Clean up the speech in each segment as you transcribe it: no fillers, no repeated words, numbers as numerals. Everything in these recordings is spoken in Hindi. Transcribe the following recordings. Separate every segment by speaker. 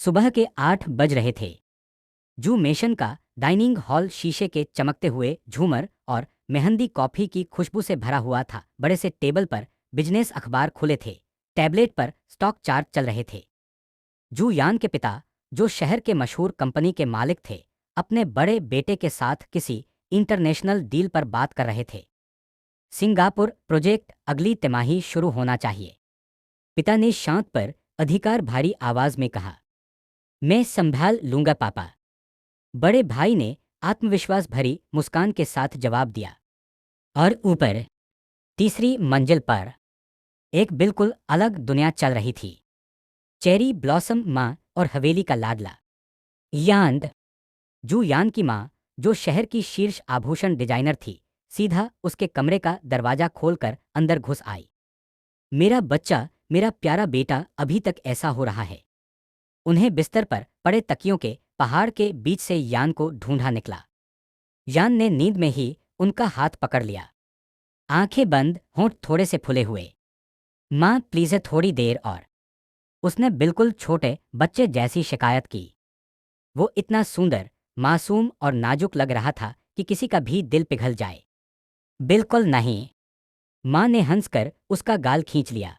Speaker 1: सुबह के 8 बज रहे थे। जू मेशन का डाइनिंग हॉल शीशे के चमकते हुए झूमर और मेहंदी कॉफी की खुशबू से भरा हुआ था। बड़े से टेबल पर बिजनेस अखबार खुले थे। टैबलेट पर स्टॉक चार्ट चल रहे थे। जू यान के पिता, जो शहर के मशहूर कंपनी के मालिक थे, अपने बड़े बेटे के साथ किसी इंटरनेशनल डील पर बात कर रहे थे। सिंगापुर प्रोजेक्ट अगली तिमाही शुरू होना चाहिए, पिता ने शांत पर अधिकार भारी आवाज में कहा। मैं संभाल लूंगा पापा, बड़े भाई ने आत्मविश्वास भरी मुस्कान के साथ जवाब दिया। और ऊपर तीसरी मंजिल पर एक बिल्कुल अलग दुनिया चल रही थी। चेरी ब्लॉसम माँ और हवेली का लाडला यान। जू यान की माँ, जो शहर की शीर्ष आभूषण डिजाइनर थी, सीधा उसके कमरे का दरवाजा खोलकर अंदर घुस आई। मेरा बच्चा, मेरा प्यारा बेटा अभी तक ऐसा हो रहा है। उन्हें बिस्तर पर पड़े तकियों के पहाड़ के बीच से यान को ढूंढा निकला। यान ने नींद में ही उनका हाथ पकड़ लिया, आंखें बंद, होंठ थोड़े से फुले हुए। माँ प्लीज है, थोड़ी देर और। उसने बिल्कुल छोटे बच्चे जैसी शिकायत की। वो इतना सुंदर, मासूम और नाजुक लग रहा था कि किसी का भी दिल पिघल जाए। बिल्कुल नहीं, माँ ने हंसकर उसका गाल खींच लिया।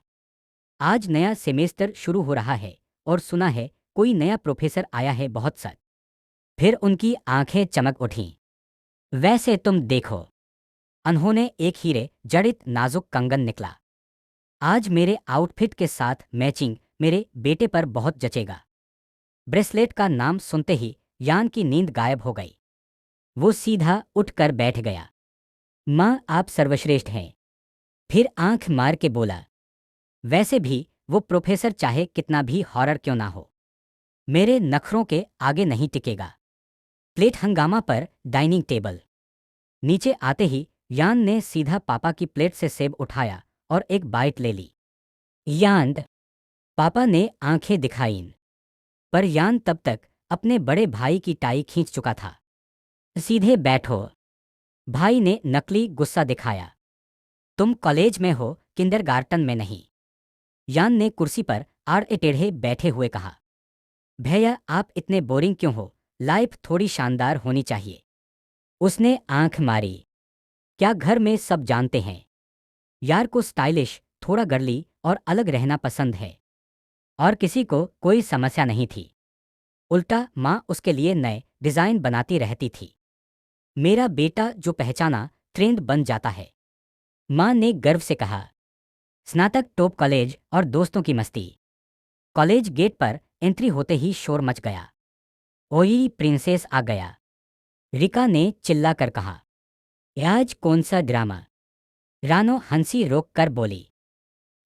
Speaker 1: आज नया सेमेस्टर शुरू हो रहा है और सुना है कोई नया प्रोफेसर आया है, बहुत सच। फिर उनकी आंखें चमक उठीं। वैसे तुम देखो, उन्होंने एक हीरे जड़ित नाजुक कंगन निकला। आज मेरे आउटफिट के साथ मैचिंग मेरे बेटे पर बहुत जचेगा। ब्रेसलेट का नाम सुनते ही यान की नींद गायब हो गई। वो सीधा उठकर बैठ गया। माँ, आप सर्वश्रेष्ठ हैं। फिर आंख मार के बोला। वैसे भी वो प्रोफेसर चाहे कितना भी हॉरर क्यों ना हो, मेरे नखरों के आगे नहीं टिकेगा। प्लेट हंगामा पर डाइनिंग टेबल। नीचे आते ही यान ने सीधा पापा की प्लेट से सेब उठाया और एक बाइट ले ली। यान, पापा ने आंखें दिखाईं, पर यान तब तक अपने बड़े भाई की टाई खींच चुका था। सीधे बैठो, भाई ने नकली गुस्सा दिखाया। तुम कॉलेज में हो, किंडरगार्टन में नहीं। यान ने कुर्सी पर आड़े टेढ़े बैठे हुए कहा। भैया, आप इतने बोरिंग क्यों हो? लाइफ थोड़ी शानदार होनी चाहिए। उसने आंख मारी। क्या घर में सब जानते हैं यार को स्टाइलिश, थोड़ा गर्ली और अलग रहना पसंद है, और किसी को कोई समस्या नहीं थी। उल्टा माँ उसके लिए नए डिजाइन बनाती रहती थी। मेरा बेटा जो पहचाना ट्रेंड बन जाता है, माँ ने गर्व से कहा। स्नातक, टॉप कॉलेज और दोस्तों की मस्ती। कॉलेज गेट पर एंट्री होते ही शोर मच गया। ओई, प्रिंसेस आ गया, रिका ने चिल्लाकर कहा। आज कौन सा ड्रामा? रानो हंसी रोक कर बोली।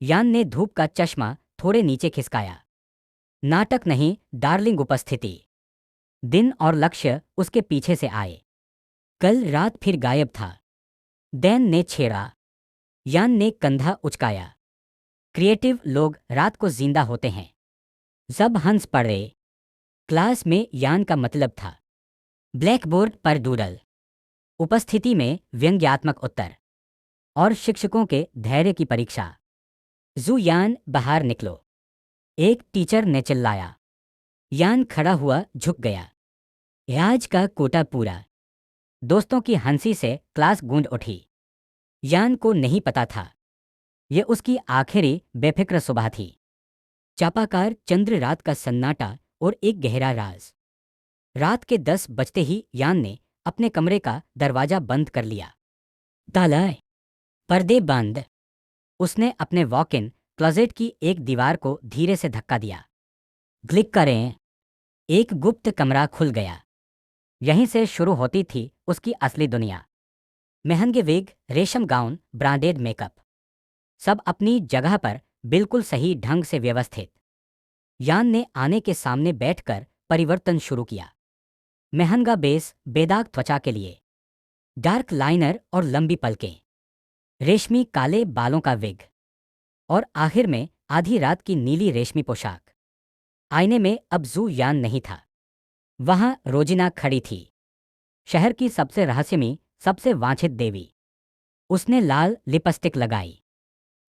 Speaker 1: यान ने धूप का चश्मा थोड़े नीचे खिसकाया। नाटक नहीं डार्लिंग, उपस्थिति। दिन और लक्ष्य उसके पीछे से आए। कल रात फिर गायब था, डैन ने छेड़ा। यान ने कंधा उचकाया। क्रिएटिव लोग रात को जिंदा होते हैं। सब हंस पड़े। क्लास में यान का मतलब था। ब्लैकबोर्ड पर डूडल, उपस्थिति में व्यंग्यात्मक उत्तर और शिक्षकों के धैर्य की परीक्षा। जू यान, बाहर निकलो, एक टीचर ने चिल्लाया। यान खड़ा हुआ, झुक गया। आज का कोटा पूरा। दोस्तों की हंसी से क्लास गूंज उठी। यान को नहीं पता था ये उसकी आखिरी बेफिक्र सुबह थी। चापाकार चंद्र, रात का सन्नाटा और एक गहरा राज। रात के 10 बजते ही यान ने अपने कमरे का दरवाजा बंद कर लिया। ताला, पर्दे बंद। उसने अपने वॉक इन क्लोजेट की एक दीवार को धीरे से धक्का दिया। क्लिक करें। एक गुप्त कमरा खुल गया। यहीं से शुरू होती थी उसकी असली दुनिया। महंगे विग, रेशम गाउन, ब्रांडेड मेकअप, सब अपनी जगह पर बिल्कुल सही ढंग से व्यवस्थित। यान ने आने के सामने बैठकर परिवर्तन शुरू किया। महंगा बेस, बेदाग त्वचा के लिए, डार्क लाइनर और लंबी पलकें, रेशमी काले बालों का विग, और आखिर में आधी रात की नीली रेशमी पोशाक। आईने में अब जू यान नहीं था, वहां रोजिना खड़ी थी, शहर की सबसे रहस्यमयी, सबसे वांछित देवी। उसने लाल लिपस्टिक लगाई,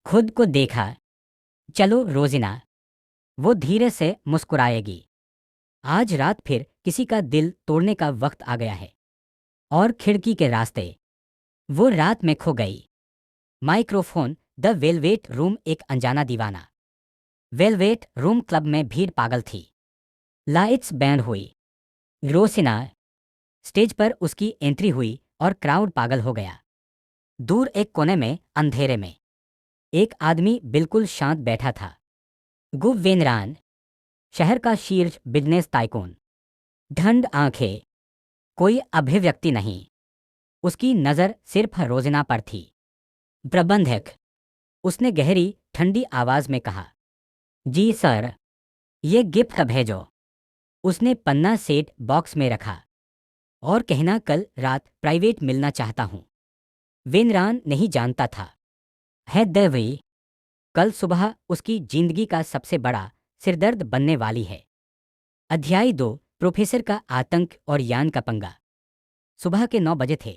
Speaker 1: खुद को देखा। चलो रोजिना, वो धीरे से मुस्कुराएगी। आज रात फिर किसी का दिल तोड़ने का वक्त आ गया है। और खिड़की के रास्ते वो रात में खो गई। माइक्रोफोन द वेलवेट रूम, एक अनजाना दीवाना। वेलवेट रूम क्लब में भीड़ पागल थी। लाइट्स बैंड हुई। रोसिना स्टेज पर उसकी एंट्री हुई और क्राउड पागल हो गया। दूर एक कोने में अंधेरे में एक आदमी बिल्कुल शांत बैठा था। गुव वेनरान, शहर का शीर्ष बिजनेस टाइकून। ढंड आंखें, कोई अभिव्यक्ति नहीं। उसकी नज़र सिर्फ रोजना पर थी। प्रबंधक, उसने गहरी ठंडी आवाज में कहा। जी सर, ये गिफ्ट भेजो। उसने पन्ना सेट बॉक्स में रखा। और कहना कल रात प्राइवेट मिलना चाहता हूं। वेनरान नहीं जानता था है देवी कल सुबह उसकी जिंदगी का सबसे बड़ा सिरदर्द बनने वाली है। अध्याय 2, प्रोफेसर का आतंक और यान का पंगा। सुबह के 9 बजे थे।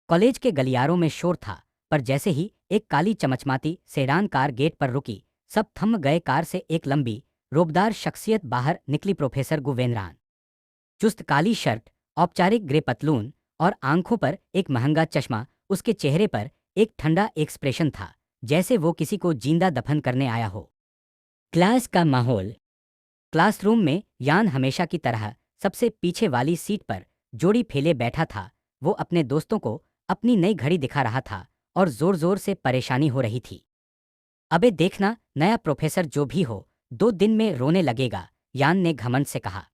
Speaker 1: कॉलेज के गलियारों में शोर था, पर जैसे ही एक काली चमचमाती सेडान कार गेट पर रुकी, सब थम गए। कार से एक लंबी रोबदार शख्सियत बाहर निकली। प्रोफेसर गुवेनरान, चुस्त काली शर्ट, औपचारिक ग्रे पतलून और आंखों पर एक महंगा चश्मा। उसके चेहरे पर एक ठंडा एक्सप्रेशन था, जैसे वो किसी को जिंदा दफन करने आया हो। क्लास का माहौल। क्लासरूम में यान हमेशा की तरह सबसे पीछे वाली सीट पर जोड़ी फैले बैठा था। वो अपने दोस्तों को अपनी नई घड़ी दिखा रहा था और जोर जोर से परेशानी हो रही थी। अबे देखना, नया प्रोफेसर जो भी हो 2 दिन में रोने लगेगा, यान ने घमंड से कहा।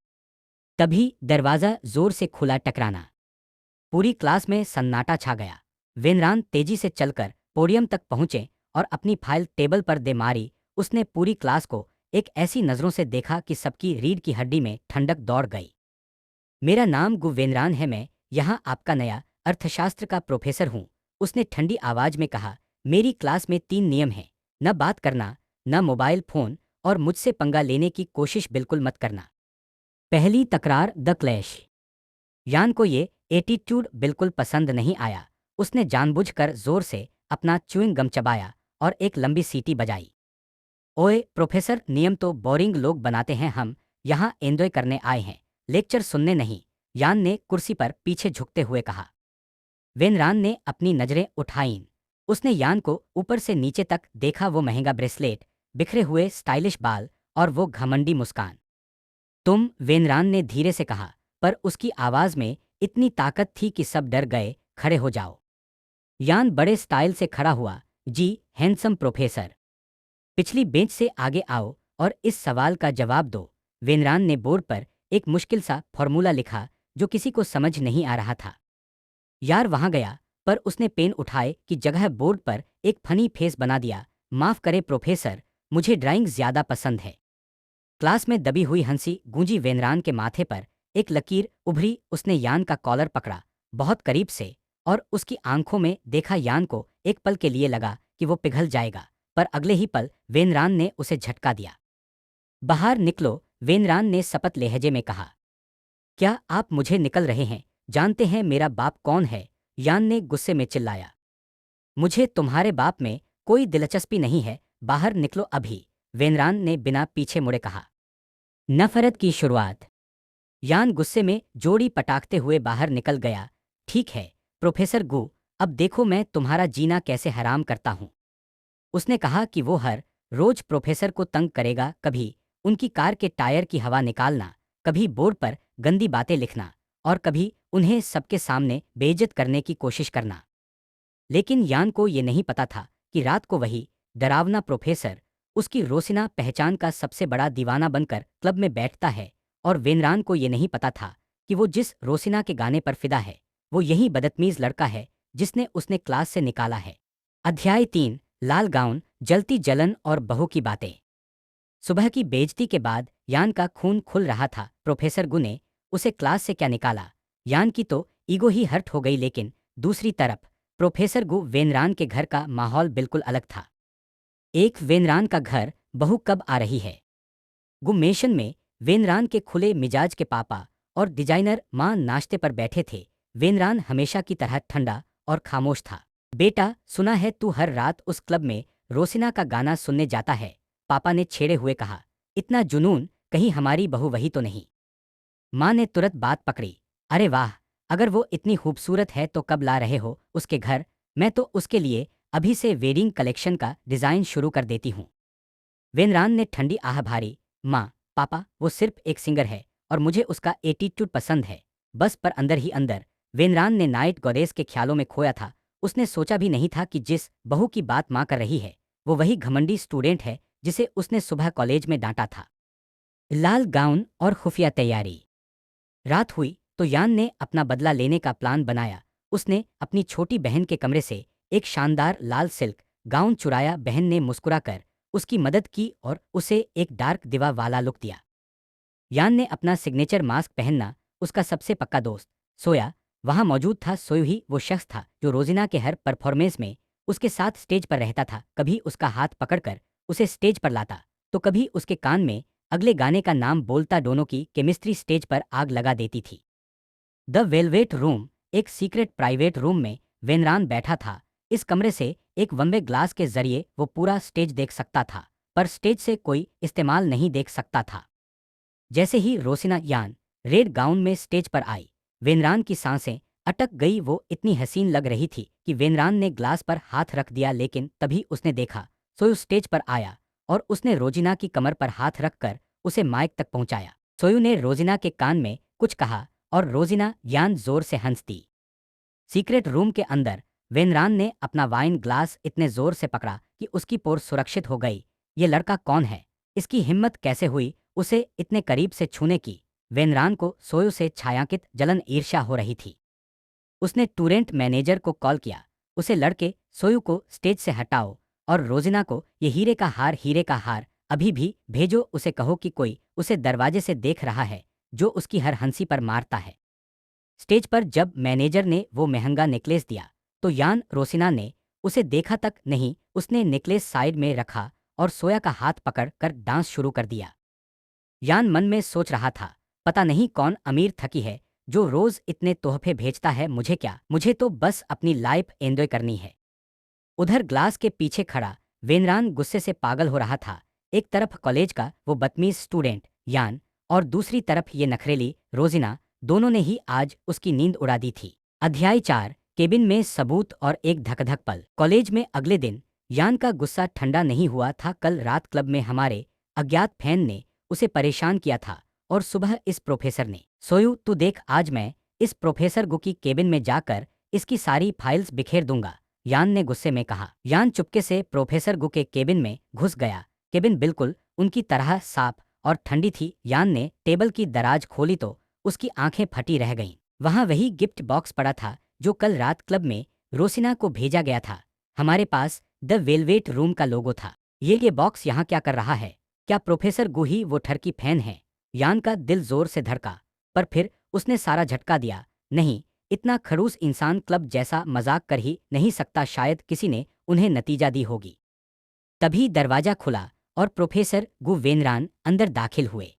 Speaker 1: तभी दरवाज़ा जोर से खुला। टकराना। पूरी क्लास में सन्नाटा छा गया। वेनरान तेजी से चलकर पोडियम तक पहुंचे और अपनी फाइल टेबल पर दे मारी। उसने पूरी क्लास को एक ऐसी नज़रों से देखा कि सबकी रीढ़ की हड्डी में ठंडक दौड़ गई। मेरा नाम गुवेनरान है, मैं यहाँ आपका नया अर्थशास्त्र का प्रोफेसर हूँ, उसने ठंडी आवाज में कहा। मेरी क्लास में 3 नियम हैं। न बात करना, न मोबाइल फोन, और मुझसे पंगा लेने की कोशिश बिल्कुल मत करना। पहली तकरार, द क्लैश। यान को ये एटीट्यूड बिल्कुल पसंद नहीं आया। उसने जानबूझकर जोर से अपना च्युइंग गम चबाया और एक लंबी सीटी बजाई। ओए प्रोफेसर, नियम तो बोरिंग लोग बनाते हैं, हम यहाँ एंजॉय करने आए हैं, लेक्चर सुनने नहीं, यान ने कुर्सी पर पीछे झुकते हुए कहा। वेनरान ने अपनी नजरें उठाईं। उसने यान को ऊपर से नीचे तक देखा। वो महंगा ब्रेसलेट, बिखरे हुए स्टाइलिश बाल और वो घमंडी मुस्कान। तुम, वेनरान ने धीरे से कहा, पर उसकी आवाज में इतनी ताकत थी कि सब डर गए। खड़े हो जाओ। यान बड़े स्टाइल से खड़ा हुआ। जी, हैंडसम प्रोफेसर। पिछली बेंच से आगे आओ और इस सवाल का जवाब दो। वेनरान ने बोर्ड पर एक मुश्किल सा फॉर्मूला लिखा जो किसी को समझ नहीं आ रहा था। यार वहां गया, पर उसने पेन उठाए की जगह बोर्ड पर एक फनी फेस बना दिया। माफ करे प्रोफेसर, मुझे ड्राइंग ज्यादा पसंद है। क्लास में दबी हुई हंसी गूंजी। वेनरान के माथे पर एक लकीर उभरी। उसने यान का कॉलर पकड़ा बहुत करीब से और उसकी आंखों में देखा। यान को एक पल के लिए लगा कि वो पिघल जाएगा, पर अगले ही पल वेनरान ने उसे झटका दिया। बाहर निकलो, वेनरान ने सपत लहजे में कहा। क्या आप मुझे निकल रहे हैं? जानते हैं मेरा बाप कौन है? यान ने गुस्से में चिल्लाया। मुझे तुम्हारे बाप में कोई दिलचस्पी नहीं है, बाहर निकलो अभी, वेनरान ने बिना पीछे मुड़े कहा। नफरत की शुरुआत। यान गुस्से में जोड़ी पटाखते हुए बाहर निकल गया। ठीक है प्रोफेसर गु, अब देखो मैं तुम्हारा जीना कैसे हराम करता हूं। उसने कहा कि वो हर रोज प्रोफेसर को तंग करेगा, कभी उनकी कार के टायर की हवा निकालना, कभी बोर्ड पर गंदी बातें लिखना, और कभी उन्हें सबके सामने बेइज्जत करने की कोशिश करना। लेकिन यान को ये नहीं पता था कि रात को वही डरावना प्रोफेसर उसकी रोसिना पहचान का सबसे बड़ा दीवाना बनकर क्लब में बैठता है। और वेनरान को ये नहीं पता था कि वो जिस रोसिना के गाने पर फिदा है, वो यही बदतमीज लड़का है जिसने उसने क्लास से निकाला है। अध्याय 3, लाल गाउन, जलती जलन और बहू की बातें। सुबह की बेइज्जती के बाद यान का खून खुल रहा था। प्रोफेसर गु ने उसे क्लास से क्या निकाला, यान की तो ईगो ही हर्ट हो गई। लेकिन दूसरी तरफ प्रोफेसर गु वेनरान के घर का माहौल बिल्कुल अलग था। एक वेनरान का घर, बहू कब आ रही है? गुमेशन में वेनरान के खुले मिजाज के पापा और डिजाइनर माँ नाश्ते पर बैठे थे। वेनरान हमेशा की तरह ठंडा और खामोश था। बेटा, सुना है तू हर रात उस क्लब में रोसिना का गाना सुनने जाता है, पापा ने छेड़े हुए कहा। इतना जुनून, कहीं हमारी बहू वही तो नहीं? माँ ने तुरंत बात पकड़ी। अरे वाह, अगर वो इतनी खूबसूरत है तो कब ला रहे हो उसके घर? मैं तो उसके लिए अभी से वेडिंग कलेक्शन का डिज़ाइन शुरू कर देती हूँ। वेनरान ने ठंडी आह भारी। माँ, पापा, वो सिर्फ एक सिंगर है और मुझे उसका एटीट्यूड पसंद है। बस पर अंदर ही अंदर वेनरान ने नाइट गॉडेस के ख्यालों में खोया था। उसने सोचा भी नहीं था कि जिस बहू की बात माँ कर रही है वो वही घमंडी स्टूडेंट है जिसे उसने सुबह कॉलेज में डांटा था। लाल गाउन और खुफिया तैयारी। रात हुई तो यान ने अपना बदला लेने का प्लान बनाया। उसने अपनी छोटी बहन के कमरे से एक शानदार लाल सिल्क गाउन चुराया। बहन ने मुस्कुराकर उसकी मदद की और उसे एक डार्क दिवा वाला लुक दिया। यान ने अपना सिग्नेचर मास्क पहनना। उसका सबसे पक्का दोस्त सोया वहां मौजूद था। सोयू ही वो शख्स था जो रोजिना के हर परफॉर्मेंस में उसके साथ स्टेज पर रहता था। कभी उसका हाथ पकड़कर उसे स्टेज पर लाता तो कभी उसके कान में अगले गाने का नाम बोलता। दोनों की केमिस्ट्री स्टेज पर आग लगा देती थी। द वेलवेट रूम, एक सीक्रेट प्राइवेट रूम में वेनरान बैठा था। इस कमरे से एक वम्बे ग्लास के जरिए वो पूरा स्टेज देख सकता था, पर स्टेज से कोई इस्तेमाल नहीं देख सकता था। जैसे ही रोसिना यान रेड गाउन में स्टेज पर आई, वेनरान की सांसें अटक गई। वो इतनी हसीन लग रही थी कि वेनरान ने ग्लास पर हाथ रख दिया। लेकिन तभी उसने देखा सोयू स्टेज पर आया और उसने रोजिना की कमर पर हाथ रखकर उसे माइक तक पहुंचाया। सोयू ने रोजिना के कान में कुछ कहा और रोजिना यान जोर से हंस दी। सीक्रेट रूम के अंदर वेनरान ने अपना वाइन ग्लास इतने जोर से पकड़ा कि उसकी पोर सुरक्षित हो गई। ये लड़का कौन है? इसकी हिम्मत कैसे हुई उसे इतने करीब से छूने की? वेनरान को सोयू से छायांकित जलन ईर्ष्या हो रही थी। उसने टूरेंट मैनेजर को कॉल किया। उसे लड़के सोयू को स्टेज से हटाओ और रोजिना को ये हीरे का हार अभी भी भेजो। उसे कहो कि कोई उसे दरवाजे से देख रहा है जो उसकी हर हंसी पर मारता है। स्टेज पर जब मैनेजर ने वो महंगा नेकलेस दिया तो यान रोसिना ने उसे देखा तक नहीं। उसने नेकलेस साइड में रखा और सोया का हाथ पकड़ कर डांस शुरू कर दिया। यान मन में सोच रहा था, पता नहीं कौन अमीर थकी है जो रोज इतने तोहफे भेजता है। मुझे क्या, मुझे तो बस अपनी लाइफ एंजॉय करनी है। उधर ग्लास के पीछे खड़ा वेनरान गुस्से से पागल हो रहा था। एक तरफ कॉलेज का वो बदतमीज स्टूडेंट यान और दूसरी तरफ ये नखरेली रोजिना। दोनों ने ही आज उसकी नींद उड़ा दी थी। अध्याय 4, केबिन में सबूत और एक धकधक पल। कॉलेज में अगले दिन यान का गुस्सा ठंडा नहीं हुआ था। कल रात क्लब में हमारे अज्ञात फैन ने उसे परेशान किया था और सुबह इस प्रोफेसर ने। सोयू, तू देख, आज मैं इस प्रोफेसर गु की केबिन में जाकर इसकी सारी फाइल्स बिखेर दूंगा, यान ने गुस्से में कहा। यान चुपके से प्रोफेसर गु के केबिन में घुस गया। केबिन बिल्कुल उनकी तरह साफ और ठंडी थी। यान ने टेबल की दराज खोली तो उसकी आंखें फटी रह गईं। वहां वही गिफ्ट बॉक्स पड़ा था जो कल रात क्लब में रोसिना को भेजा गया था। हमारे पास द वेलवेट रूम का लोगो था। ये बॉक्स यहाँ क्या कर रहा है? क्या प्रोफेसर गु ही वो ठरकी फैन है? यान का दिल जोर से धड़का, पर फिर उसने सारा झटका दिया। नहीं, इतना खड़ूस इंसान क्लब जैसा मजाक कर ही नहीं सकता। शायद किसी ने उन्हें नतीजा दी होगी। तभी दरवाजा खुला और प्रोफेसर गु वेनरान अंदर दाखिल हुए।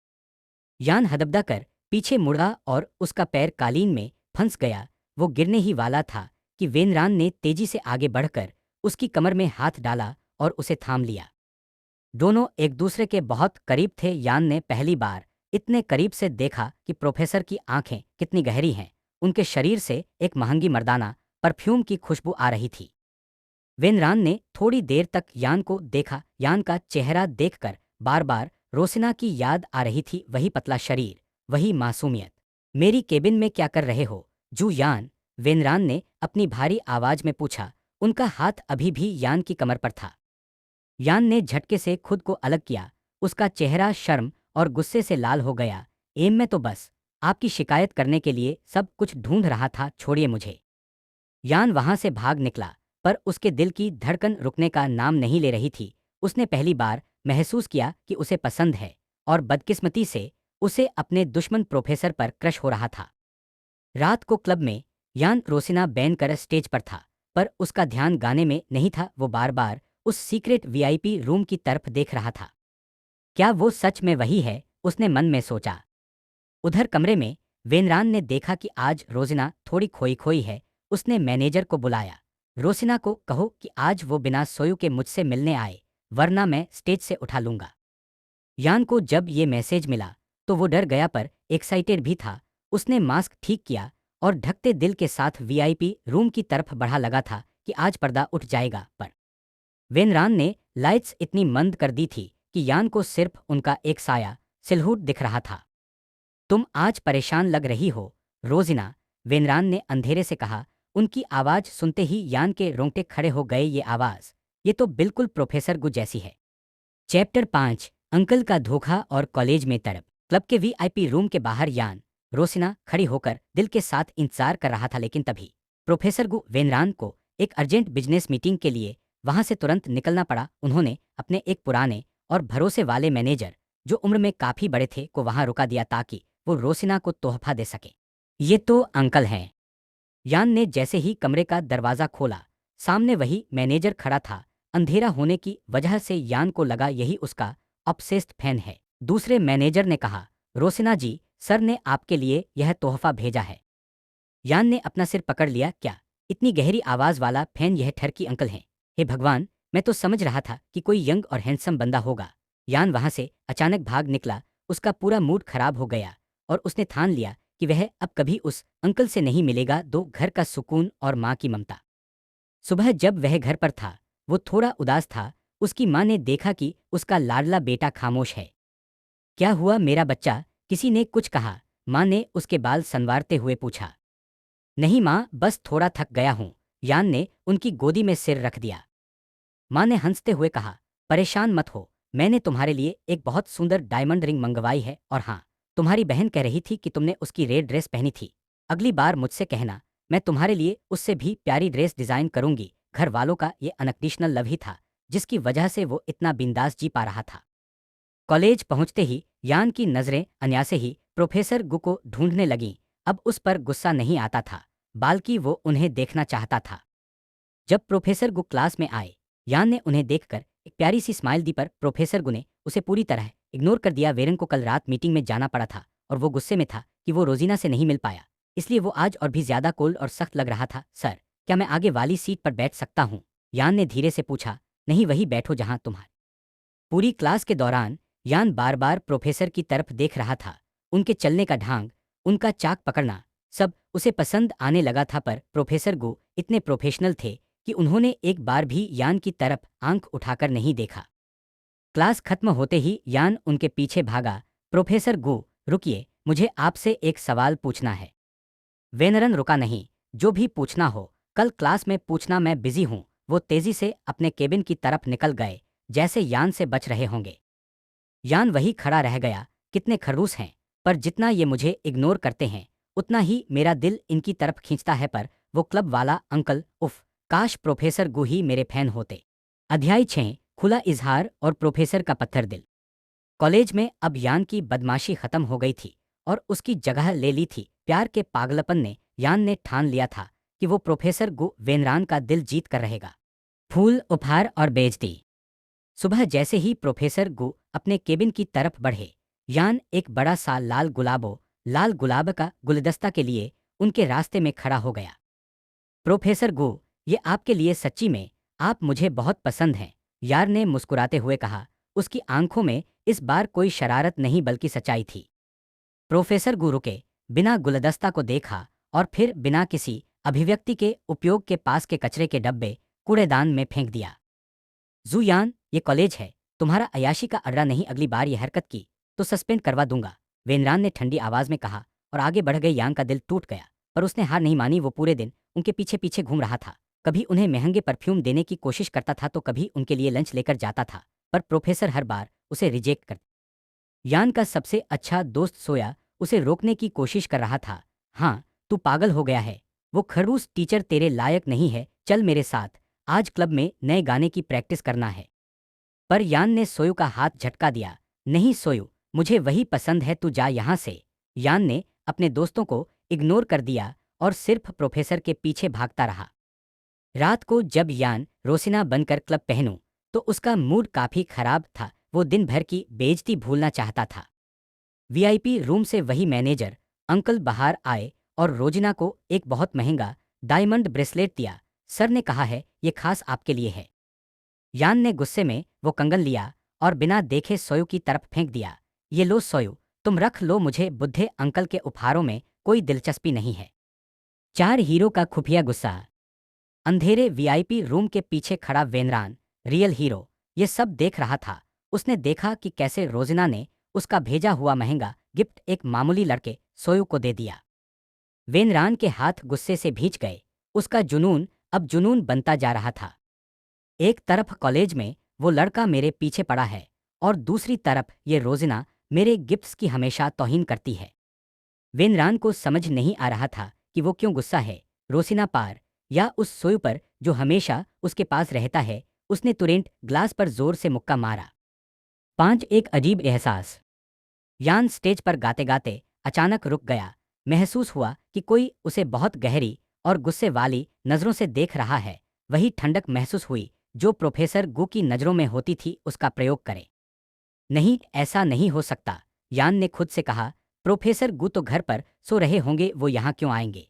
Speaker 1: यान हदबदा कर पीछे मुड़ा और उसका पैर कालीन में फंस गया। वो गिरने ही वाला था कि वेनरान ने तेजी से आगे बढ़कर उसकी कमर में हाथ डाला और उसे थाम लिया। दोनों एक दूसरे के बहुत करीब थे। यान ने पहली बार इतने करीब से देखा कि प्रोफेसर की आंखें कितनी गहरी हैं। उनके शरीर से एक महंगी मर्दाना परफ्यूम की खुशबू आ रही थी। वेनरान ने थोड़ी देर तक यान को देखा। यान का चेहरा देखकर बार बार रोसिना की याद आ रही थी। वही पतला शरीर, वही मासूमियत। मेरी केबिन में क्या कर रहे हो जू यान? वेनरान ने अपनी भारी आवाज में पूछा। उनका हाथ अभी भी यान की कमर पर था। यान ने झटके से खुद को अलग किया। उसका चेहरा शर्म और गुस्से से लाल हो गया। मैं तो बस आपकी शिकायत करने के लिए सब कुछ ढूंढ रहा था, छोड़िए मुझे। यान वहां से भाग निकला, पर उसके दिल की धड़कन रुकने का नाम नहीं ले रही थी। उसने पहली बार महसूस किया कि उसे पसंद है और बदकिस्मती से उसे अपने दुश्मन प्रोफेसर पर क्रश हो रहा था। रात को क्लब में यान रोसिना बैन कर स्टेज पर था, पर उसका ध्यान गाने में नहीं था। वो बार बार उस सीक्रेट वीआईपी रूम की तरफ देख रहा था। क्या वो सच में वही है? उसने मन में सोचा। उधर कमरे में वेनरान ने देखा कि आज रोजिना थोड़ी खोई खोई है। उसने मैनेजर को बुलाया। रोसिना को कहो कि आज वो बिना सोयू के मुझसे मिलने आए, वरना मैं स्टेज से उठा लूंगा। यान को जब ये मैसेज मिला तो वो डर गया पर एक्साइटेड भी था। उसने मास्क ठीक किया और ढकते दिल के साथ वीआईपी रूम की तरफ बढ़ा लगा था कि आज पर्दा उठ जाएगा। पर वेनरान ने लाइट्स इतनी मंद कर दी थी कि यान को सिर्फ उनका एक साया सिलहूट दिख रहा था। तुम आज परेशान लग रही हो, रोजिना, वेनरान ने अंधेरे से कहा। उनकी आवाज सुनते ही यान के रोंगटे खड़े हो गए। ये तो बिल्कुल प्रोफेसर गु जैसी है। चैप्टर 5, अंकल का धोखा और कॉलेज में तड़प। क्लब के वीआईपी रूम के बाहर यान रोसिना खड़ी होकर दिल के साथ इंतजार कर रहा था, लेकिन तभी प्रोफेसर गु वेनरान को एक अर्जेंट बिजनेस मीटिंग के लिए वहां से तुरंत निकलना पड़ा। उन्होंने अपने एक पुराने और भरोसे वाले मैनेजर, जो उम्र में काफी बड़े थे, को वहां रुका दिया ताकि वो रोसिना को तोहफा दे सके। ये तो अंकल हैं। यान ने जैसे ही कमरे का दरवाजा खोला, सामने वही मैनेजर खड़ा था। अंधेरा होने की वजह से यान को लगा यही उसका ऑब्सेस्ड फैन है। दूसरे मैनेजर ने कहा, रोसिना जी, सर ने आपके लिए यह तोहफा भेजा है। यान ने अपना सिर पकड़ लिया। क्या इतनी गहरी आवाज वाला फैन यह ठरकी अंकल हैं? हे भगवान, मैं तो समझ रहा था कि कोई यंग और हैंडसम बंदा होगा। यान वहां से अचानक भाग निकला। उसका पूरा मूड खराब हो गया और उसने ठान लिया कि वह अब कभी उस अंकल से नहीं मिलेगा। दो घर का सुकून और माँ की ममता। सुबह जब वह घर पर था, वो थोड़ा उदास था। उसकी माँ ने देखा कि उसका लाडला बेटा खामोश है। क्या हुआ मेरा बच्चा? किसी ने कुछ कहा? माँ ने उसके बाल संवारते हुए पूछा। नहीं माँ, बस थोड़ा थक गया हूँ। यान ने उनकी गोदी में सिर रख दिया। माँ ने हंसते हुए कहा, परेशान मत हो, मैंने तुम्हारे लिए एक बहुत सुंदर डायमंड रिंग मंगवाई है। और हाँ, तुम्हारी बहन कह रही थी कि तुमने उसकी रेड ड्रेस पहनी थी। अगली बार मुझसे कहना, मैं तुम्हारे लिए उससे भी प्यारी ड्रेस डिजाइन करूंगी। घर वालों का ये अनकंडीशनल लव ही था जिसकी वजह से वो इतना बिंदास जी पा रहा था। कॉलेज पहुंचते ही यान की नजरें अनायासे ही प्रोफेसर गु को ढूंढने लगीं। अब उस पर गुस्सा नहीं आता था, बल्कि वो उन्हें देखना चाहता था। जब प्रोफेसर गु क्लास में आए, यान ने उन्हें देखकर एक प्यारी सी स्माइल दी, पर प्रोफेसर गु ने उसे पूरी तरह इग्नोर कर दिया। वेरन को कल रात मीटिंग में जाना पड़ा था और वो गुस्से में था कि वो रोजीना से नहीं मिल पाया, इसलिए वो आज और भी ज्यादा कोल्ड और सख्त लग रहा था। सर, क्या मैं आगे वाली सीट पर बैठ सकता हूँ? यान ने धीरे से पूछा। नहीं, वही बैठो जहां तुम्हारे। पूरी क्लास के दौरान यान बार बार प्रोफेसर की तरफ देख रहा था। उनके चलने का ढांग, उनका चाक पकड़ना, सब उसे पसंद आने लगा था। पर प्रोफेसर गु इतने प्रोफेशनल थे कि उन्होंने एक बार भी यान की तरफ आंख उठाकर नहीं देखा। क्लास खत्म होते ही यान उनके पीछे भागा। प्रोफेसर गु, रुकिए, मुझे आपसे एक सवाल पूछना है। वेनरन रुका नहीं। जो भी पूछना हो कल क्लास में पूछना, मैं बिजी हूं। वो तेजी से अपने केबिन की तरफ निकल गए, जैसे यान से बच रहे होंगे। यान वही खड़ा रह गया। कितने खड़ूस हैं, पर जितना ये मुझे इग्नोर करते हैं उतना ही मेरा दिल इनकी तरफ खींचता है। पर वो क्लब वाला अंकल, उफ, काश प्रोफेसर गु ही मेरे फैन होते। अध्याय 6, खुला इजहार और प्रोफेसर का पत्थर दिल। कॉलेज में अब यान की बदमाशी खत्म हो गई थी और उसकी जगह ले ली थी प्यार के पागलपन ने। यान ने ठान लिया था कि वो प्रोफेसर गु वेनरान का दिल जीत कर रहेगा। फूल, उपहार और बेइज्जती। सुबह जैसे ही प्रोफेसर गु अपने केबिन की तरफ बढ़े, यान एक बड़ा सा लाल गुलाब का गुलदस्ता के लिए उनके रास्ते में खड़ा हो गया। प्रोफेसर गु, ये आपके लिए, सच्ची में आप मुझे बहुत पसंद हैं, यार ने मुस्कुराते हुए कहा। उसकी आंखों में इस बार कोई शरारत नहीं बल्कि सच्चाई थी। प्रोफेसर गु रुके, बिना गुलदस्ता को देखा और फिर बिना किसी अभिव्यक्ति के उपयोग के पास के कचरे के डब्बे कूड़ेदान में फेंक दिया। जुयान, ये कॉलेज है, तुम्हारा अयाशी का अड्डा नहीं। अगली बार ये हरकत की तो सस्पेंड करवा दूंगा, वेनरान ने ठंडी आवाज में कहा और आगे बढ़ गए। यान का दिल टूट गया, पर उसने हार नहीं मानी। वो पूरे दिन उनके पीछे पीछे घूम रहा था। कभी उन्हें महंगे परफ्यूम देने की कोशिश करता था तो कभी उनके लिए लंच लेकर जाता था, पर प्रोफेसर हर बार उसे रिजेक्ट कर। यान का सबसे अच्छा दोस्त सोया उसे रोकने की कोशिश कर रहा था। हाँ, तू पागल हो गया है, वो खड़ूस टीचर तेरे लायक नहीं है। चल मेरे साथ, आज क्लब में नए गाने की प्रैक्टिस करना है। पर यान ने सोयू का हाथ झटका दिया। नहीं सोयू, मुझे वही पसंद है, तू जा यहां से। यान ने अपने दोस्तों को इग्नोर कर दिया और सिर्फ प्रोफेसर के पीछे भागता रहा। रात को जब यान रोसिना बनकर क्लब पहनूं तो उसका मूड काफी खराब था। वो दिन भर की बेइज्जती भूलना चाहता था। वीआईपी रूम से वही मैनेजर अंकल बाहर आए और रोजिना को एक बहुत महंगा डायमंड ब्रेसलेट दिया। सर ने कहा है ये खास आपके लिए है। यान ने गुस्से में वो कंगन लिया और बिना देखे सोयू की तरफ फेंक दिया। ये लो सोयू, तुम रख लो, मुझे बुद्धे अंकल के उपहारों में कोई दिलचस्पी नहीं है। 4 हीरो का खुफिया गुस्सा। अंधेरे वीआईपी रूम के पीछे खड़ा वेनरान, रियल हीरो, ये सब देख रहा था। उसने देखा कि कैसे रोजिना ने उसका भेजा हुआ महंगा गिफ्ट एक मामूली लड़के सोयू को दे दिया। वेनरान के हाथ गुस्से से भींच गए। उसका जुनून अब जुनून बनता जा रहा था। एक तरफ कॉलेज में वो लड़का मेरे पीछे पड़ा है और दूसरी तरफ ये रोजिना मेरे गिफ्ट्स की हमेशा तौहीन करती है। वेनरान को समझ नहीं आ रहा था कि वो क्यों गुस्सा है, रोसिना पार या उस सोयू पर जो हमेशा उसके पास रहता है। उसने तुरंत ग्लास पर जोर से मुक्का मारा। 5 एक अजीब एहसास। यान स्टेज पर गाते गाते अचानक रुक गया। महसूस हुआ कि कोई उसे बहुत गहरी और गुस्से वाली नज़रों से देख रहा है। वही ठंडक महसूस हुई जो प्रोफेसर गू की नज़रों में होती थी। उसका प्रयोग करे। नहीं, ऐसा नहीं हो सकता, यान ने खुद से कहा। प्रोफेसर गू तो घर पर सो रहे होंगे, वो यहाँ क्यों आएंगे?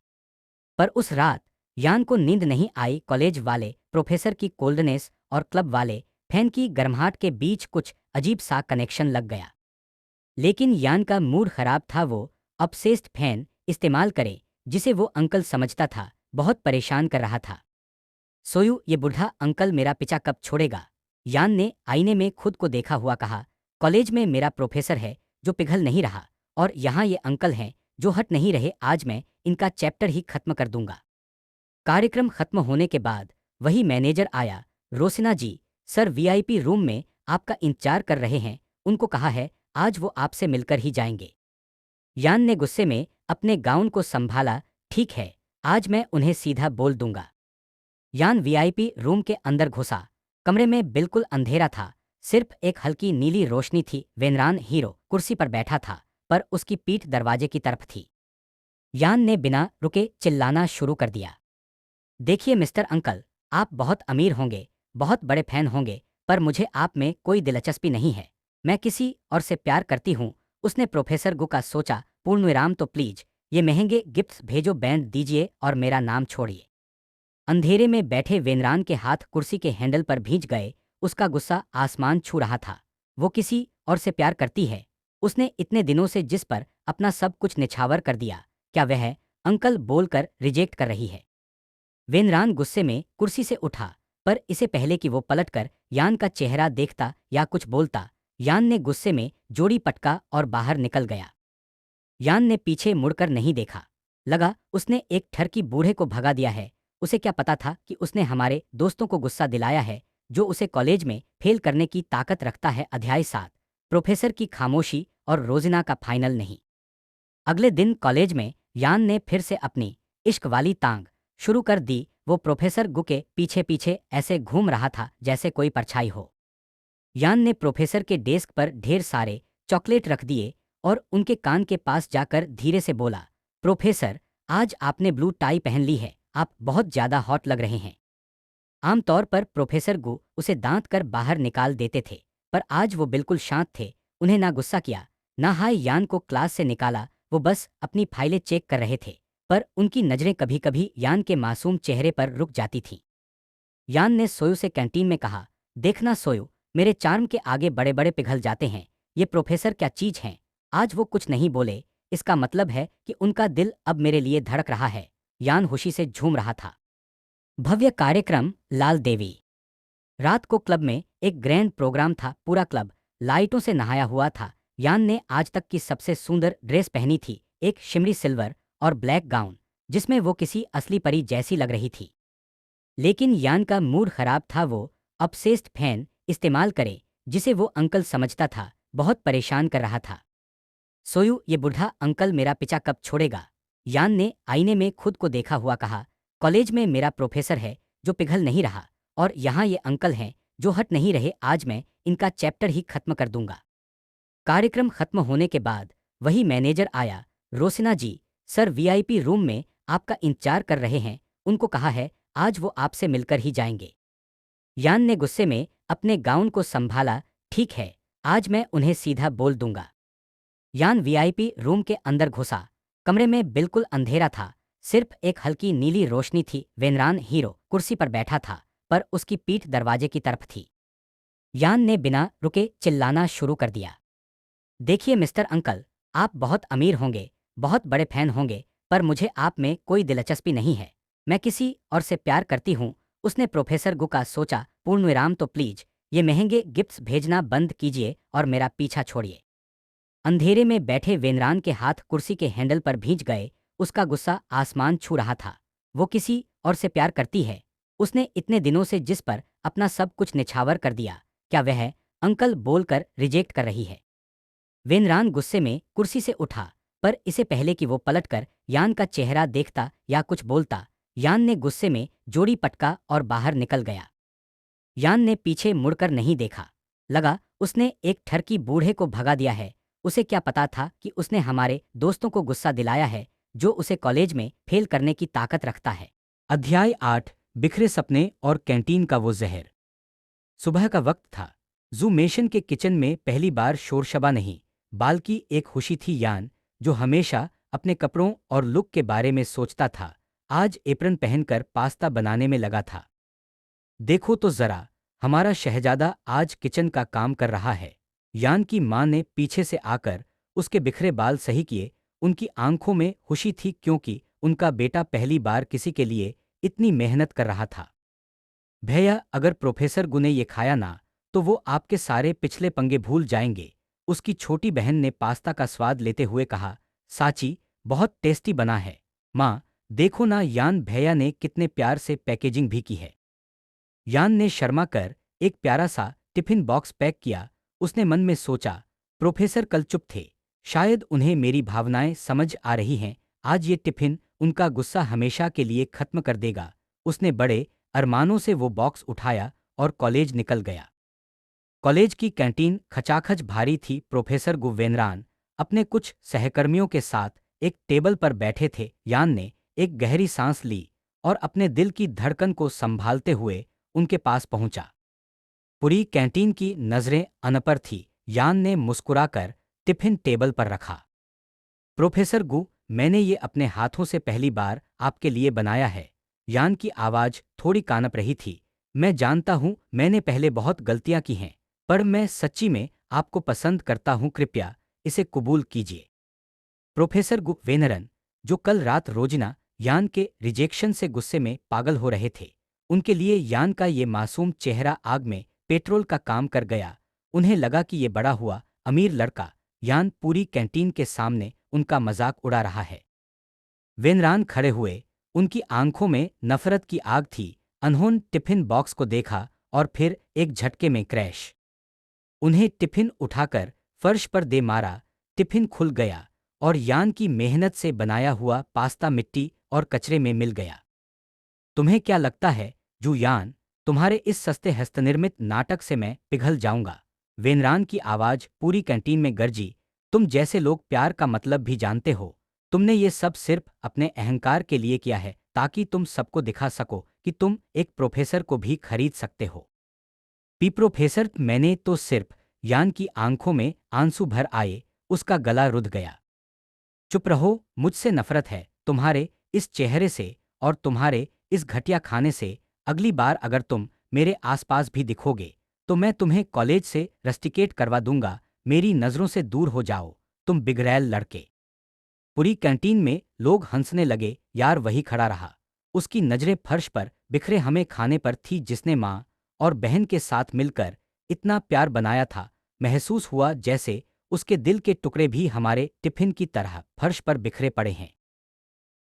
Speaker 1: पर उस रात यान को नींद नहीं आई। कॉलेज वाले प्रोफेसर की कोल्डनेस और क्लब वाले फैन की गर्माहट के बीच कुछ अजीब सा कनेक्शन लग गया। लेकिन यान का मूड खराब था। वो अपसेस्ड फैन इस्तेमाल करे जिसे वो अंकल समझता था, बहुत परेशान कर रहा था। सोयू, ये बूढ़ा अंकल मेरा पीछा कब छोड़ेगा? यान ने आईने में खुद को देखा हुआ कहा। कॉलेज में मेरा प्रोफेसर है जो पिघल नहीं रहा, और यहाँ ये अंकल हैं जो हट नहीं रहे। आज मैं इनका चैप्टर ही खत्म कर दूंगा। कार्यक्रम खत्म होने के बाद वही मैनेजर आया। रोसिना जी, सर वीआईपी रूम में आपका इंतजार कर रहे हैं। उनको कहा है आज वो आपसे मिलकर ही जाएंगे। यान ने गुस्से में अपने गाउन को संभाला। ठीक है, आज मैं उन्हें सीधा बोल दूंगा। यान वीआईपी रूम के अंदर घुसा। कमरे में बिल्कुल अंधेरा था, सिर्फ एक हल्की नीली रोशनी थी। वेनरान हीरो कुर्सी पर बैठा था, पर उसकी पीठ दरवाजे की तरफ थी। यान ने बिना रुके चिल्लाना शुरू कर दिया। देखिए मिस्टर अंकल, आप बहुत अमीर होंगे, बहुत बड़े फैन होंगे, पर मुझे आप में कोई दिलचस्पी नहीं है। मैं किसी और से प्यार करती हूँ। उसने प्रोफेसर गु का सोचा पूर्णविराम। तो प्लीज ये महंगे गिफ्ट्स भेजो, बैंड दीजिए और मेरा नाम छोड़िए। अंधेरे में बैठे वेनरान के हाथ कुर्सी के हैंडल पर भींच गए। उसका गुस्सा आसमान छू रहा था। वो किसी और से प्यार करती है? उसने इतने दिनों से जिस पर अपना सब कुछ निछावर कर दिया, क्या वह अंकल बोलकर रिजेक्ट कर रही है? वेनरान गुस्से में कुर्सी से उठा, पर इससे पहले कि वो पलटकर यान का चेहरा देखता या कुछ बोलता, यान ने गुस्से में जोड़ी पटका और बाहर निकल गया। यान ने पीछे मुड़कर नहीं देखा। लगा उसने एक ठरकी बूढ़े को भगा दिया है। उसे क्या पता था कि उसने हमारे दोस्तों को गुस्सा दिलाया है, जो उसे कॉलेज में फेल करने की ताकत रखता है। अध्याय 7, प्रोफेसर की खामोशी और रोजिना का फाइनल नहीं। अगले दिन कॉलेज में यान ने फिर से अपनी इश्क वाली तांग शुरू कर दी। वो प्रोफेसर गु के पीछे पीछे ऐसे घूम रहा था जैसे कोई परछाई हो। यान ने प्रोफेसर के डेस्क पर ढेर सारे चॉकलेट रख दिए और उनके कान के पास जाकर धीरे से बोला, प्रोफेसर, आज आपने ब्लू टाई पहन ली है, आप बहुत ज्यादा हॉट लग रहे हैं। आमतौर पर प्रोफेसर गु उसे दांत कर बाहर निकाल देते थे, पर आज वो बिल्कुल शांत थे। उन्हें ना गुस्सा किया, ना हाय यान को क्लास से निकाला। वो बस अपनी फाइलें चेक कर रहे थे, पर उनकी नजरें कभी कभी यान के मासूम चेहरे पर रुक जाती थीं। यान ने सोयू से कैंटीन में कहा, देखना सोयू, मेरे चार्म के आगे बड़े बड़े पिघल जाते हैं। ये प्रोफेसर क्या चीज हैं? आज वो कुछ नहीं बोले, इसका मतलब है कि उनका दिल अब मेरे लिए धड़क रहा है। यान खुशी से झूम रहा था। भव्य कार्यक्रम, लाल देवी। रात को क्लब में एक ग्रैंड प्रोग्राम था। पूरा क्लब लाइटों से नहाया हुआ था। यान ने आज तक की सबसे सुंदर ड्रेस पहनी थी, एक शिमरी सिल्वर और ब्लैक गाउन जिसमें वो किसी असली परी जैसी लग रही थी। लेकिन यान का मूड खराब था। वो अपसेस्ड फैन इस्तेमाल करे जिसे वो अंकल समझता था, बहुत परेशान कर रहा था। सोयू, ये बूढ़ा अंकल मेरा पीछा कब छोड़ेगा? यान ने आईने में खुद को देखा हुआ कहा। कॉलेज में मेरा प्रोफेसर है जो पिघल नहीं रहा, और यहाँ ये अंकल हैं जो हट नहीं रहे। आज मैं इनका चैप्टर ही खत्म कर दूंगा। कार्यक्रम खत्म होने के बाद वही मैनेजर आया। रोसिना जी, सर वीआईपी रूम में आपका इंतजार कर रहे हैं। उनको कहा है आज वो आपसे मिलकर ही जाएंगे। यान ने गुस्से में अपने गाउन को संभाला। ठीक है, आज मैं उन्हें सीधा बोल दूंगा। यान वीआईपी रूम के अंदर घुसा। कमरे में बिल्कुल अंधेरा था, सिर्फ एक हल्की नीली रोशनी थी। वेनरान हीरो कुर्सी पर बैठा था, पर उसकी पीठ दरवाजे की तरफ थी। यान ने बिना रुके चिल्लाना शुरू कर दिया। देखिए मिस्टर अंकल, आप बहुत अमीर होंगे, बहुत बड़े फैन होंगे, पर मुझे आप में कोई दिलचस्पी नहीं है। मैं किसी और से प्यार करती हूँ। उसने प्रोफेसर गु का सोचा पूर्णविराम। तो प्लीज ये महंगे गिफ्ट्स भेजना बंद कीजिए और मेरा पीछा छोड़िए। अंधेरे में बैठे वेनरान के हाथ कुर्सी के हैंडल पर भींच गए। उसका गुस्सा आसमान छू रहा था। वो किसी और से प्यार करती है। उसने इतने दिनों से जिस पर अपना सब कुछ निछावर कर दिया, क्या वह अंकल बोलकर रिजेक्ट कर रही है? वेनरान गुस्से में कुर्सी से उठा, पर इससे पहले कि वो पलटकर यान का चेहरा देखता या कुछ बोलता, यान ने गुस्से में जोड़ी पटका और बाहर निकल गया। यान ने पीछे मुड़कर नहीं देखा। लगा उसने एक ठरकी बूढ़े को भगा दिया है। उसे क्या पता था कि उसने हमारे दोस्तों को गुस्सा दिलाया है, जो उसे कॉलेज में फेल करने की ताकत रखता है।
Speaker 2: अध्याय 8 बिखरे सपने और कैंटीन का वो जहर। सुबह का वक्त था। जू मेशन के किचन में पहली बार शोरशबा नहीं, बल्कि एक खुशी थी। यान, जो हमेशा अपने कपड़ों और लुक के बारे में सोचता था, आज एप्रन पहनकर पास्ता बनाने में लगा था। देखो तो जरा, हमारा शहजादा आज किचन का काम कर रहा है। यान की माँ ने पीछे से आकर उसके बिखरे बाल सही किए। उनकी आंखों में खुशी थी, क्योंकि उनका बेटा पहली बार किसी के लिए इतनी मेहनत कर रहा था। भैया, अगर प्रोफेसर गु ने ये खाया ना, तो वो आपके सारे पिछले पंगे भूल जाएंगे। उसकी छोटी बहन ने पास्ता का स्वाद लेते हुए कहा। साची, बहुत टेस्टी बना है। माँ, देखो ना, यान भैया ने कितने प्यार से पैकेजिंग भी की है। यान ने शर्मा कर एक प्यारा सा टिफिन बॉक्स पैक किया। उसने मन में सोचा, प्रोफेसर कल चुप थे, शायद उन्हें मेरी भावनाएं समझ आ रही हैं। आज ये टिफिन उनका गुस्सा हमेशा के लिए खत्म कर देगा। उसने बड़े अरमानों से वो बॉक्स उठाया और कॉलेज निकल गया। कॉलेज की कैंटीन खचाखच भारी थी। प्रोफेसर गु वेनरान अपने कुछ सहकर्मियों के साथ एक टेबल पर बैठे थे। यान ने एक गहरी सांस ली और अपने दिल की धड़कन को संभालते हुए उनके पास पहुंचा। पूरी कैंटीन की नजरें अन पर थी। यान ने मुस्कुराकर टिफिन टेबल पर रखा। प्रोफेसर गु, मैंने ये अपने हाथों से पहली बार आपके लिए बनाया है। यान की आवाज थोड़ी कानप रही थी। मैं जानता हूं मैंने पहले बहुत गलतियां की हैं, पर मैं सच्ची में आपको पसंद करता हूं। कृपया इसे कबूल कीजिए। प्रोफेसर गु वेनरन, जो कल रात रोजिना यान के रिजेक्शन से गुस्से में पागल हो रहे थे, उनके लिए यान का ये मासूम चेहरा आग में पेट्रोल का काम कर गया। उन्हें लगा कि ये बड़ा हुआ अमीर लड़का यान पूरी कैंटीन के सामने उनका मजाक उड़ा रहा है। वेनरान खड़े हुए। उनकी आंखों में नफरत की आग थी। उन्होंने टिफिन बॉक्स को देखा और फिर एक झटके में क्रैश। उन्हें टिफिन उठाकर फर्श पर दे मारा। टिफिन खुल गया और यान की मेहनत से बनाया हुआ पास्ता मिट्टी और कचरे में मिल गया। तुम्हें क्या लगता है जू यान, तुम्हारे इस सस्ते हस्तनिर्मित नाटक से मैं पिघल जाऊंगा? वेनरान की आवाज पूरी कैंटीन में गरजी। तुम जैसे लोग प्यार का मतलब भी जानते हो। तुमने ये सब सिर्फ अपने अहंकार के लिए किया है, ताकि तुम सबको दिखा सको कि तुम एक प्रोफेसर को भी खरीद सकते हो। पी प्रोफेसर, मैंने तो सिर्फ। यान की आंखों में आंसू भर आए। उसका गला रुध गया। चुप रहो, मुझसे नफरत है, तुम्हारे इस चेहरे से और तुम्हारे इस घटिया खाने से। अगली बार अगर तुम मेरे आसपास भी दिखोगे, तो मैं तुम्हें कॉलेज से रस्टिकेट करवा दूंगा। मेरी नजरों से दूर हो जाओ, तुम बिगड़ैल लड़के। पूरी कैंटीन में लोग हंसने लगे। यार वही खड़ा रहा। उसकी नजरें फर्श पर बिखरे हमें खाने पर थी, जिसने माँ और बहन के साथ मिलकर इतना प्यार बनाया था। महसूस हुआ जैसे उसके दिल के टुकड़े भी हमारे टिफिन की तरह फर्श पर बिखरे पड़े हैं।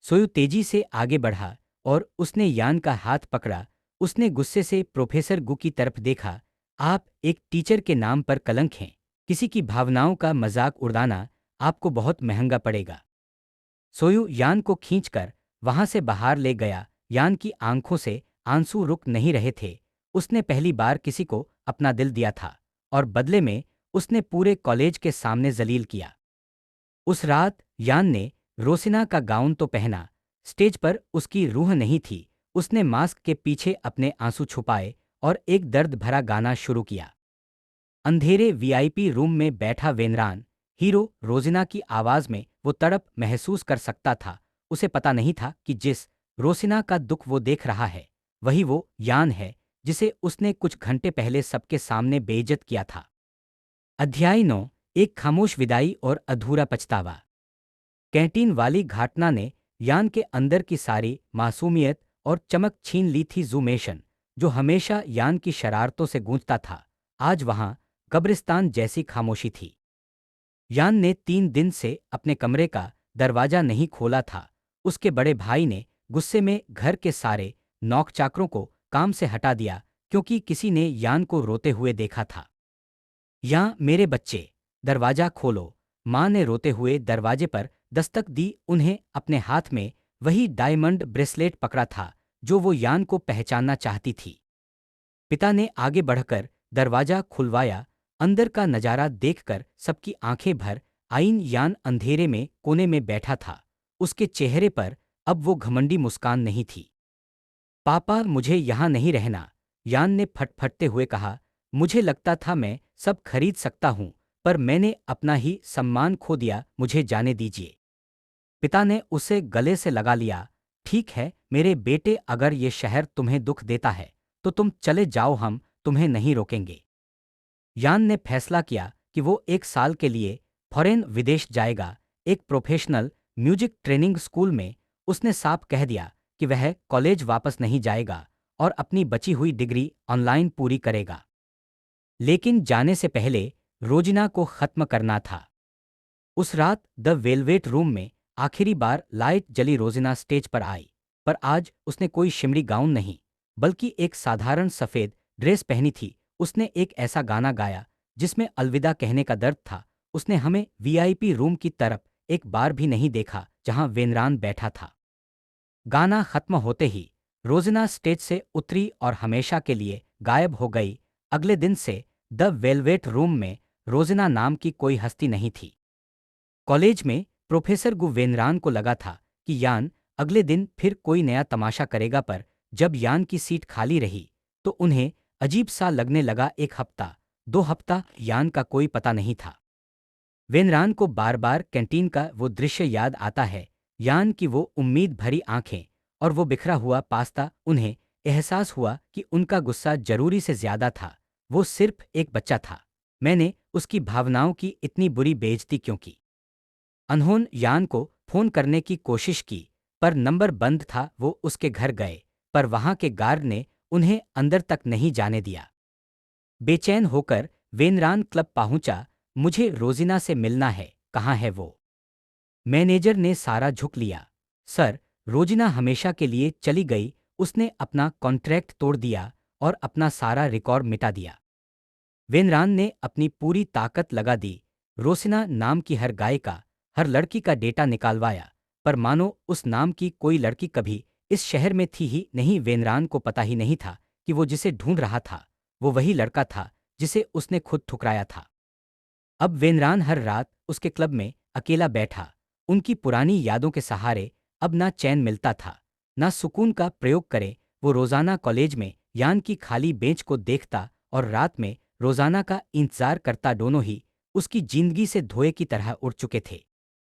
Speaker 2: सोयू तेजी से आगे बढ़ा और उसने यान का हाथ पकड़ा। उसने गुस्से से प्रोफेसर गु की तरफ देखा। आप एक टीचर के नाम पर कलंक हैं। किसी की भावनाओं का मजाक उड़ाना आपको बहुत महंगा पड़ेगा। सोयू यान को खींचकर वहां से बाहर ले गया। यान की आंखों से आंसू रुक नहीं रहे थे। उसने पहली बार किसी को अपना दिल दिया था और बदले में उसने पूरे कॉलेज के सामने जलील किया। उस रात यान ने रोसिना का गाउन तो पहना, स्टेज पर उसकी रूह नहीं थी। उसने मास्क के पीछे अपने आंसू छुपाए और एक दर्द भरा गाना शुरू किया। अंधेरे वीआईपी रूम में बैठा वेनरान, हीरो रोजिना की आवाज में वो तड़प महसूस कर सकता था। उसे पता नहीं था कि जिस रोसिना का दुख वो देख रहा है, वही वो यान है जिसे उसने कुछ घंटे पहले सबके सामने बेइज्जत किया था। अध्याय 9 एक खामोश विदाई और अधूरा पछतावा। कैंटीन वाली घटना ने यान के अंदर की सारी मासूमियत और चमक छीन ली थी। जूमेशन, जो हमेशा यान की शरारतों से गूंजता था, आज वहां कब्रिस्तान जैसी खामोशी थी। यान ने 3 दिन से अपने कमरे का दरवाजा नहीं खोला था। उसके बड़े भाई ने गुस्से में घर के सारे नौकचाकरों को काम से हटा दिया क्योंकि किसी ने यान को रोते हुए देखा था। यहाँ मेरे बच्चे, दरवाजा खोलो, माँ ने रोते हुए दरवाजे पर दस्तक दी। उन्हें अपने हाथ में वही डायमंड ब्रेसलेट पकड़ा था जो वो यान को पहचानना चाहती थी। पिता ने आगे बढ़कर दरवाजा खुलवाया। अंदर का नजारा देखकर सबकी आंखें भर आईं। यान अंधेरे में कोने में बैठा था। उसके चेहरे पर अब वो घमंडी मुस्कान नहीं थी। पापा, मुझे यहाँ नहीं रहना, यान ने फटफटते हुए कहा। मुझे लगता था मैं सब खरीद सकता हूँ, पर मैंने अपना ही सम्मान खो दिया, मुझे जाने दीजिए। पिता ने उसे गले से लगा लिया। ठीक है मेरे बेटे, अगर ये शहर तुम्हें दुख देता है तो तुम चले जाओ, हम तुम्हें नहीं रोकेंगे। यान ने फैसला किया कि वो 1 साल के लिए फॉरेन विदेश जाएगा, एक प्रोफेशनल म्यूजिक ट्रेनिंग स्कूल में। उसने साफ कह दिया कि वह कॉलेज वापस नहीं जाएगा और अपनी बची हुई डिग्री ऑनलाइन पूरी करेगा। लेकिन जाने से पहले रोजिना को खत्म करना था। उस रात द वेलवेट रूम में आखिरी बार लाइट जली। रोजिना स्टेज पर आई, पर आज उसने कोई शिमरी गाउन नहीं, बल्कि एक साधारण सफेद ड्रेस पहनी थी। उसने एक ऐसा गाना गाया जिसमें अलविदा कहने का दर्द था। उसने हमें वीआईपी रूम की तरफ एक बार भी नहीं देखा जहां वेनरान बैठा था। गाना खत्म होते ही रोजिना स्टेज से उतरी और हमेशा के लिए गायब हो गई। अगले दिन से द वेलवेट रूम में रोजिना नाम की कोई हस्ती नहीं थी। कॉलेज में प्रोफेसर गु वेनरान को लगा था कि यान अगले दिन फिर कोई नया तमाशा करेगा, पर जब यान की सीट खाली रही तो उन्हें अजीब सा लगने लगा। 1 हफ्ता, 2 हफ्ता, यान का कोई पता नहीं था। वेनरान को बार बार कैंटीन का वो दृश्य याद आता है, यान की वो उम्मीद भरी आंखें और वो बिखरा हुआ पास्ता। उन्हें एहसास हुआ कि उनका गुस्सा जरूरी से ज्यादा था। वो सिर्फ एक बच्चा था। मैंने उसकी भावनाओं की इतनी बुरी बेइज्जती क्यों की? अनहोन यान को फोन करने की कोशिश की, पर नंबर बंद था। वो उसके घर गए, पर वहां के गार्ड ने उन्हें अंदर तक नहीं जाने दिया। बेचैन होकर वेनरान क्लब पहुंचा। मुझे रोजिना से मिलना है, कहाँ है वो? मैनेजर ने सारा झुक लिया। सर, रोजिना हमेशा के लिए चली गई। उसने अपना कॉन्ट्रैक्ट तोड़ दिया और अपना सारा रिकॉर्ड मिटा दिया। वेनरान ने अपनी पूरी ताकत लगा दी। रोसिना नाम की हर गायिका, हर लड़की का डेटा निकालवाया, पर मानो उस नाम की कोई लड़की कभी इस शहर में थी ही नहीं। वेनरान को पता ही नहीं था कि वो जिसे ढूंढ रहा था वो वही लड़का था जिसे उसने खुद ठुकराया था। अब वेनरान हर रात उसके क्लब में अकेला बैठा, उनकी पुरानी यादों के सहारे। अब ना चैन मिलता था, ना सुकून का प्रयोग करे। वो रोजाना कॉलेज में यान की खाली बेंच को देखता और रात में रोजाना का इंतजार करता। दोनों ही उसकी जिंदगी से धुएं की तरह उड़ चुके थे।